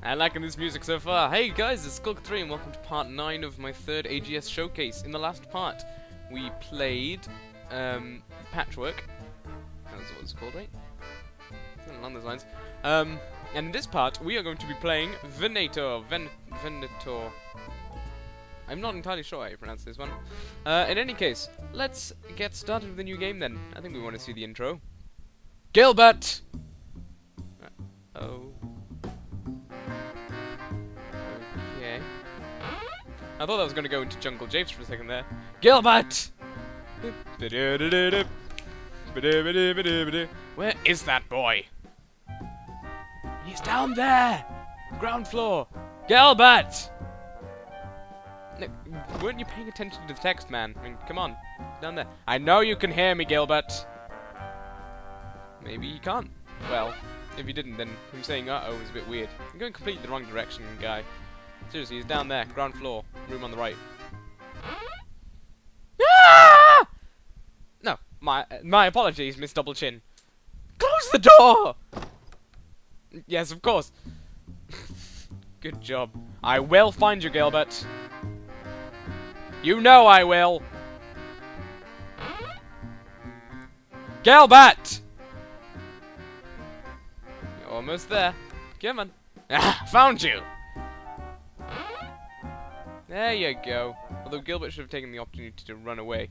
And liking this music so far. Hey guys, it's Skullkid3 and welcome to part 9 of my third AGS showcase. In the last part, we played Patchwork. That's what it's called, right? Something along those lines. And in this part, we are going to be playing Venator. Venator. I'm not entirely sure how you pronounce this one. In any case, let's get started with the new game then. I think we want to see the intro. Gilbert! Oh. Okay. I thought that was going to go into Jungle Japes for a second there. Gilbert! Where is that boy? He's down there! Ground floor! Gilbert! No, weren't you paying attention to the text, man? I mean, come on. Down there. I know you can hear me, Gilbert! Maybe he can't. Well, if he didn't, then him saying uh-oh is a bit weird. You're going completely the wrong direction, guy. Seriously, he's down there, ground floor, room on the right. Ah! No, my apologies, Miss Double Chin. Close the door! Yes, of course. Good job. I will find you, Gilbert. You know I will. Gilbert! You're almost there. Come on. Ah, found you! There you go. Although Gilbert should have taken the opportunity to run away.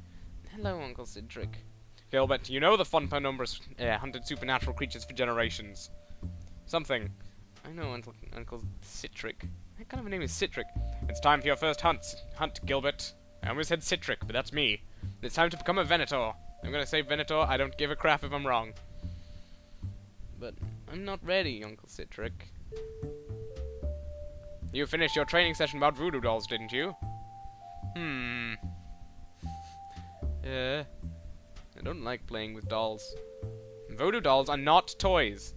Hello, Uncle Cedric. Gilbert, you know the fun numbers hunted supernatural creatures for generations. Something. I know, Uncle Citric. What kind of a name is Citric? It's time for your first hunt, Gilbert. I almost said Citric, but that's me. It's time to become a Venator. I'm gonna say Venator, I don't give a crap if I'm wrong. But I'm not ready, Uncle Citric. You finished your training session about voodoo dolls, didn't you? I don't like playing with dolls. Voodoo dolls are not toys.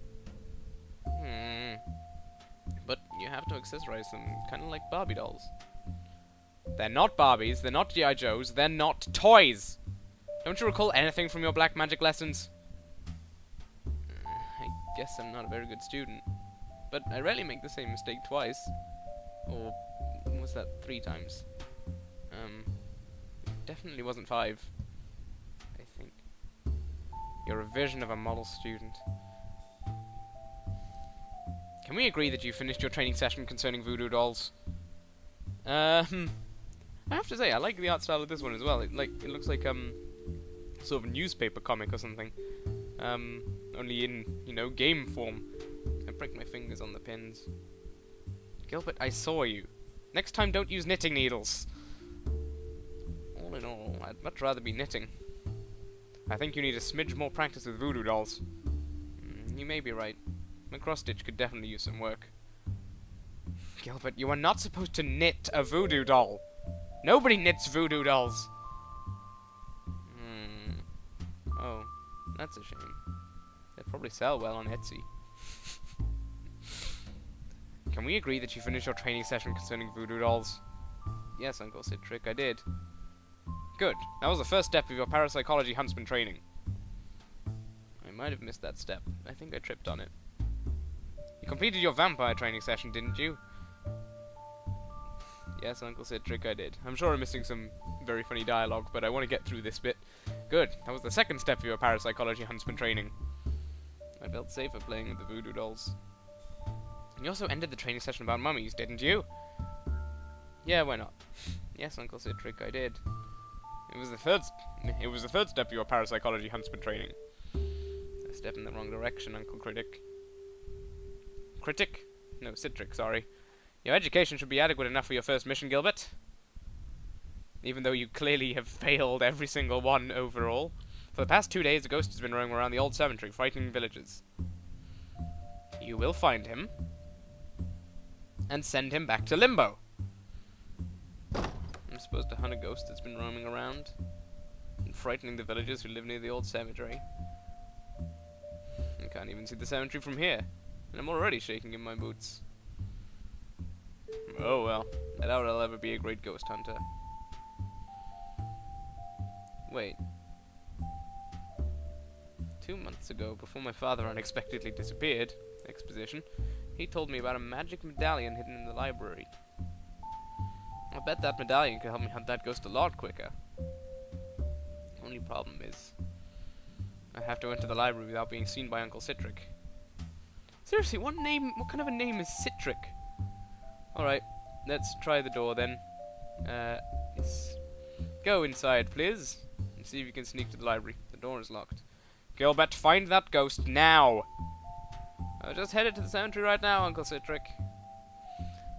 But you have to accessorize them, kind of like Barbie dolls. They're not Barbies, they're not G.I. Joes, they're not toys! Don't you recall anything from your black magic lessons? I guess I'm not a very good student. But I rarely make the same mistake twice. Or was that 3 times? Definitely wasn't 5. I think. You're a vision of a model student. Can we agree that you finished your training session concerning voodoo dolls? I have to say, I like the art style of this one as well. It looks like sort of a newspaper comic or something. Only in, you know, game form. I break my fingers on the pins. Gilbert, I saw you. Next time, don't use knitting needles. All in all, I'd much rather be knitting. I think you need a smidge more practice with voodoo dolls. You may be right. My cross-stitch could definitely use some work. Gilbert, you are not supposed to knit a voodoo doll. Nobody knits voodoo dolls. Oh, that's a shame. They'd probably sell well on Etsy. Can we agree that you finished your training session concerning voodoo dolls? Yes, Uncle Citric, I did. Good. That was the first step of your parapsychology huntsman training. I might have missed that step. I think I tripped on it. You completed your vampire training session, didn't you? Yes, Uncle Citric, I did. I'm sure I'm missing some very funny dialogue, but I want to get through this bit. Good. That was the second step of your parapsychology huntsman training. I felt safer playing with the voodoo dolls. And you also ended the training session about mummies, didn't you? Yeah, why not? Yes, Uncle Citric, I did. It was the third step of your parapsychology huntsman training. A step in the wrong direction, Uncle Critic. Critic? No, Citric, sorry. Your education should be adequate enough for your first mission, Gilbert. Even though you clearly have failed every single one overall. For the past 2 days, a ghost has been roaming around the old cemetery, frightening villagers. You will find him. And send him back to Limbo. I'm supposed to hunt a ghost that's been roaming around. And frightening the villagers who live near the old cemetery. I can't even see the cemetery from here. And I'm already shaking in my boots. Oh well, I doubt I'll ever be a great ghost hunter. Wait. 2 months ago, before my father unexpectedly disappeared, exposition, He told me about a magic medallion hidden in the library. I bet that medallion could help me hunt that ghost a lot quicker. Only problem is, I have to enter the library without being seen by Uncle Citric. Seriously, what kind of a name is Citric? Alright, let's try the door then. Yes. Go inside, please, and see if you can sneak to the library. The door is locked. Gilbert, find that ghost now! I just headed to the cemetery right now, Uncle Citric.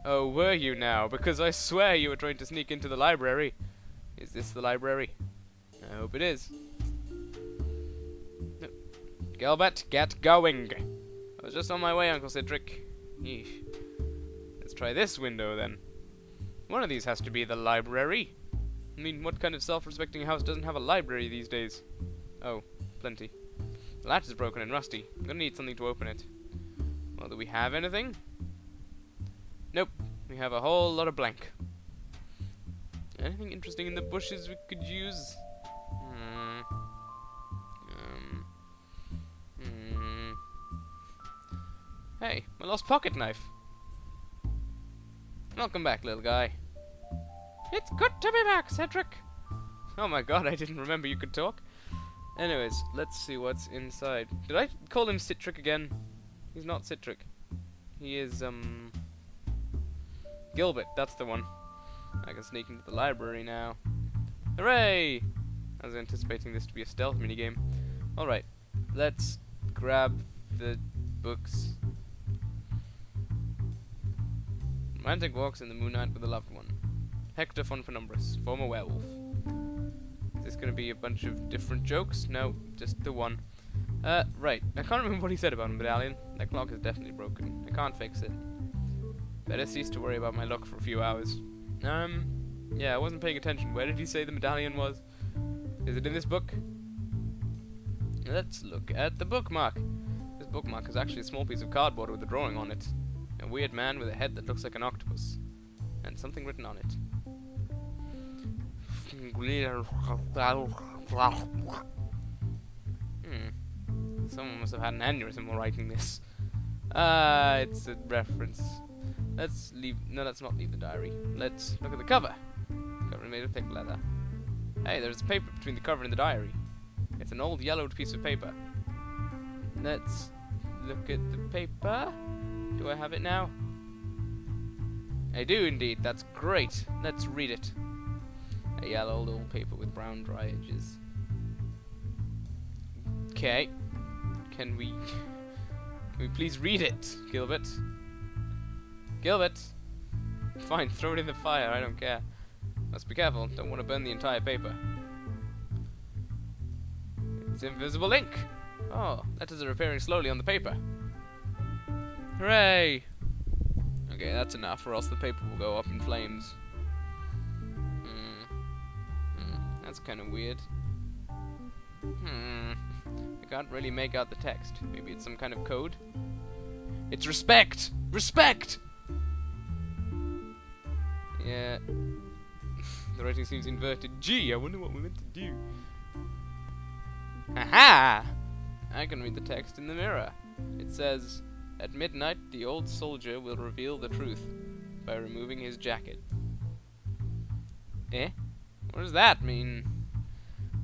Oh, were you now? Because I swear you were trying to sneak into the library. Is this the library? I hope it is. No. Gilbert, get going! I was just on my way, Uncle Citric. Yeesh. Let's try this window, then. One of these has to be the library. I mean, what kind of self-respecting house doesn't have a library these days? Oh, plenty. The latch is broken and rusty. I'm gonna need something to open it. Well, do we have anything? Nope. We have a whole lot of blank. Anything interesting in the bushes we could use? Hey, my lost pocket knife. Welcome back, little guy. It's good to be back, Cedric. Oh my god, I didn't remember you could talk. Anyways, let's see what's inside. Did I call him Citric again? He's not Citric. He is, Gilbert, that's the one. I can sneak into the library now. Hooray! I was anticipating this to be a stealth minigame. Alright, let's grab the books. Romantic walks in the moonlight with a loved one. Hector Fonfanumbris, former werewolf. Is this gonna be a bunch of different jokes? No, just the one. Right. I can't remember what he said about a medallion. That clock is definitely broken. I can't fix it. Better cease to worry about my luck for a few hours. Yeah, I wasn't paying attention. Where did he say the medallion was? Is it in this book? Let's look at the bookmark. This bookmark is actually a small piece of cardboard with a drawing on it. A weird man with a head that looks like an octopus. And something written on it. Someone must have had an aneurysm while writing this. It's a reference. Let's not leave the diary. Let's look at the cover. The cover is made of thick leather. Hey, there's a paper between the cover and the diary. It's an old yellowed piece of paper. Let's look at the paper. Do I have it now? I do indeed. That's great. Let's read it. A yellowed old paper with brown dry edges. Okay. Can we please read it, Gilbert? Gilbert! Fine, throw it in the fire, I don't care. Must be careful, don't want to burn the entire paper. It's invisible ink! Oh, letters are appearing slowly on the paper. Hooray! Okay, that's enough, or else the paper will go up in flames. That's kind of weird. I can't really make out the text. Maybe it's some kind of code? It's respect! Respect! Yeah. The writing seems inverted. Gee, I wonder what we're meant to do. Aha! I can read the text in the mirror. It says, at midnight, the old soldier will reveal the truth by removing his jacket. Eh? What does that mean?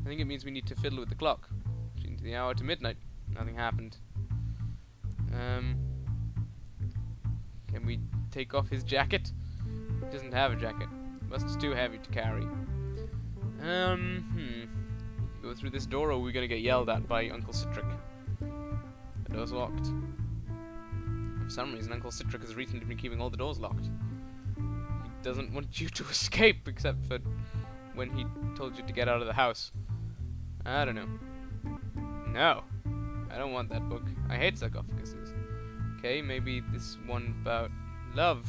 I think it means we need to fiddle with the clock. Change the hour to midnight. Nothing happened. Can we take off his jacket? He doesn't have a jacket. It's too heavy to carry. Go through this door, or are we gonna get yelled at by Uncle Citric? The door's locked. For some reason, Uncle Citric has recently been keeping all the doors locked. He doesn't want you to escape, except for when he told you to get out of the house. I don't know. No. I don't want that book. I hate sarcophaguses. Okay, maybe this one about love.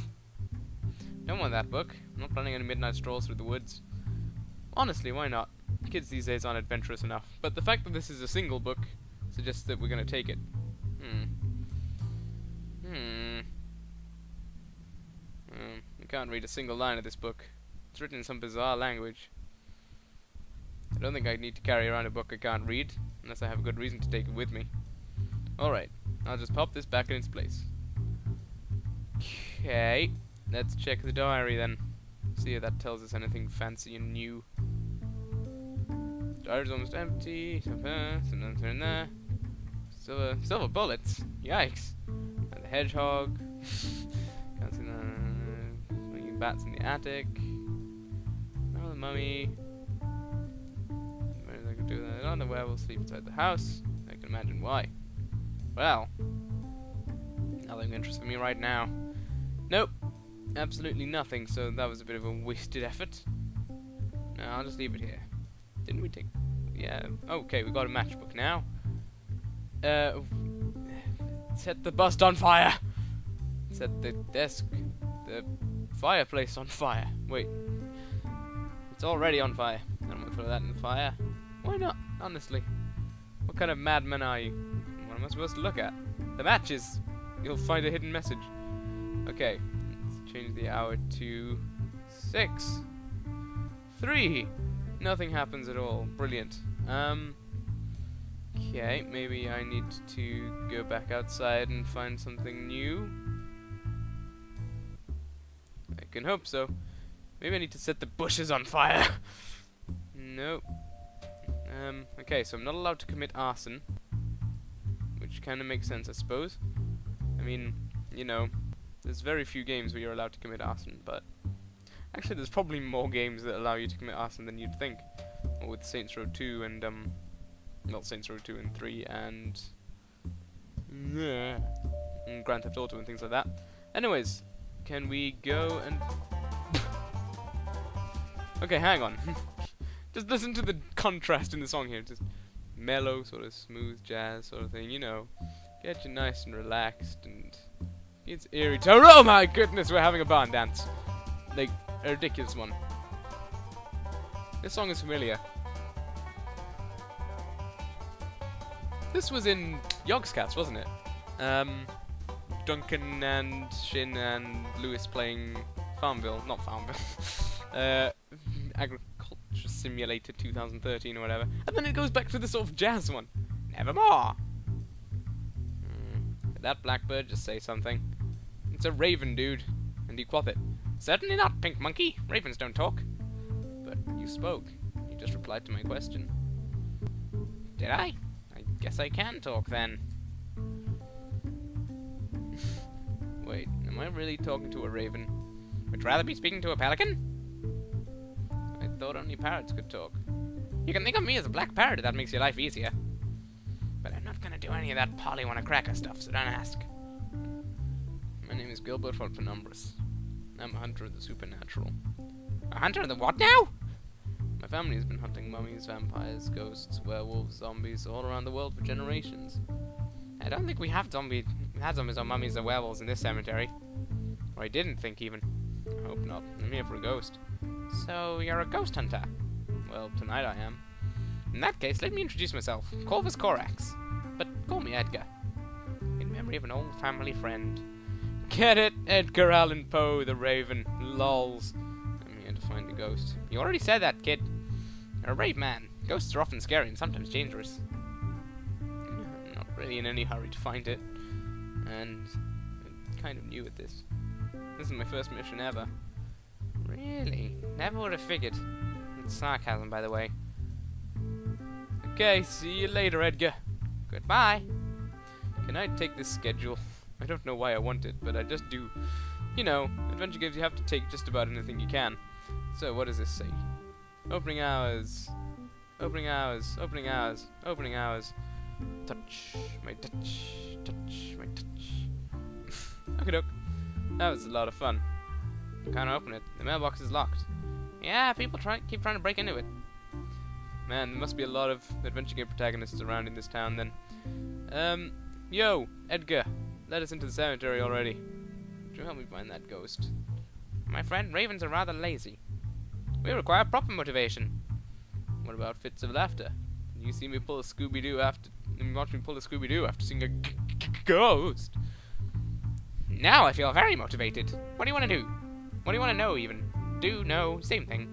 Don't want that book. I'm not planning any midnight strolls through the woods. Honestly, why not? Kids these days aren't adventurous enough. But the fact that this is a single book suggests that we're gonna take it. I can't read a single line of this book. It's written in some bizarre language. I don't think I need to carry around a book I can't read, unless I have a good reason to take it with me. Alright, I'll just pop this back in its place. Okay, let's check the diary then. See if that tells us anything fancy and new. Diary's almost empty. Some notes are in there. Silver bullets. Yikes. And the hedgehog. Can't see that. Swinging bats in the attic. Oh, the mummy. Where did I go do that? Oh, the werewolf sleep inside the house. I can imagine why. Well, nothing interests me right now. Nope. Absolutely nothing, so that was a bit of a wasted effort. No, I'll just leave it here. Didn't we take... Yeah, okay, we got a matchbook now. Set the bust on fire! Set the desk, the fireplace on fire. Wait. It's already on fire. I don't want to throw that in the fire. Why not, honestly? What kind of madman are you? What am I supposed to look at? The matches! You'll find a hidden message. Okay. Change the hour to 6. 3. Nothing happens at all. Brilliant. Okay, maybe I need to go back outside and find something new. I can hope so. Maybe I need to set the bushes on fire. Nope. Okay, so I'm not allowed to commit arson, which kind of makes sense, I suppose. I mean, you know, there's very few games where you're allowed to commit arson, but actually there's probably more games that allow you to commit arson than you'd think. Or with Saints Row 2 and, not Saints Row 2 and 3 and Grand Theft Auto and things like that. Anyways, can we go and... Okay, hang on. Just listen to the contrast in the song here. Just mellow, sort of smooth jazz sort of thing, you know. Get you nice and relaxed and... It's eerie tone. Oh my goodness, we're having a barn dance. Like, a ridiculous one. This song is familiar. This was in Yogscats, wasn't it? Duncan and Shin and Lewis playing Farmville. Not Farmville. Agriculture Simulator 2013 or whatever. And then it goes back to the sort of jazz one. Nevermore. Did that blackbird just say something? It's a raven, dude. And you quaff it. Certainly not, pink monkey. Ravens don't talk. But you spoke. You just replied to my question. Did I? I guess I can talk then. Wait, am I really talking to a raven? Would you rather be speaking to a pelican? I thought only parrots could talk. You can think of me as a black parrot if that makes your life easier. But I'm not gonna do any of that Polly wanna cracker stuff, so don't ask. My name is Gilbert von Penumbras. I'm a hunter of the supernatural. A hunter of the what now? My family has been hunting mummies, vampires, ghosts, werewolves, zombies all around the world for generations. I don't think we have zombies or mummies or werewolves in this cemetery. Or I didn't think even. I hope not. I'm here for a ghost. So, you're a ghost hunter? Well, tonight I am. In that case, let me introduce myself. Corvus Corax. But call me Edgar. In memory of an old family friend. Get it? Edgar Allan Poe, the Raven. Lols. I'm here to find a ghost. You already said that, kid. You're a brave man. Ghosts are often scary and sometimes dangerous. I'm not really in any hurry to find it. And I'm kind of new at this. This is my first mission ever. Really? Never would have figured. It's sarcasm, by the way. Okay, see you later, Edgar. Goodbye. Can I take this schedule? I don't know why I want it, but I just do. You know, adventure games you have to take just about anything you can. So, what does this say? Opening hours. Opening hours. Opening hours. Opening hours. Touch. My touch. Touch. My touch. Okay, doke. That was a lot of fun. Can't open it. The mailbox is locked. Yeah, people keep trying to break into it. Man, there must be a lot of adventure game protagonists around in this town then. Yo, Edgar. Let us into the cemetery already. Would you help me find that ghost? My friend, ravens are rather lazy. We require proper motivation. What about fits of laughter? You see me pull a Scooby-Doo after... watch me pull a Scooby-Doo after seeing a ghost. Now I feel very motivated. What do you want to do? What do you want to know, even? Do, know, same thing.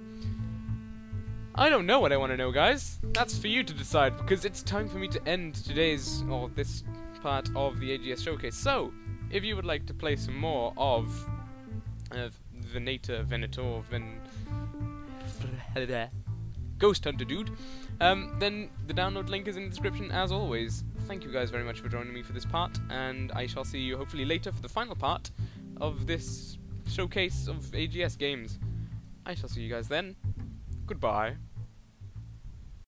I don't know what I want to know, guys. That's for you to decide, because it's time for me to end today's, or this part of the AGS showcase. So, if you would like to play some more of Venator, Venator, Ghost Hunter dude, then the download link is in the description as always. Thank you guys very much for joining me for this part, and I shall see you hopefully later for the final part of this showcase of AGS games. I shall see you guys then. Goodbye.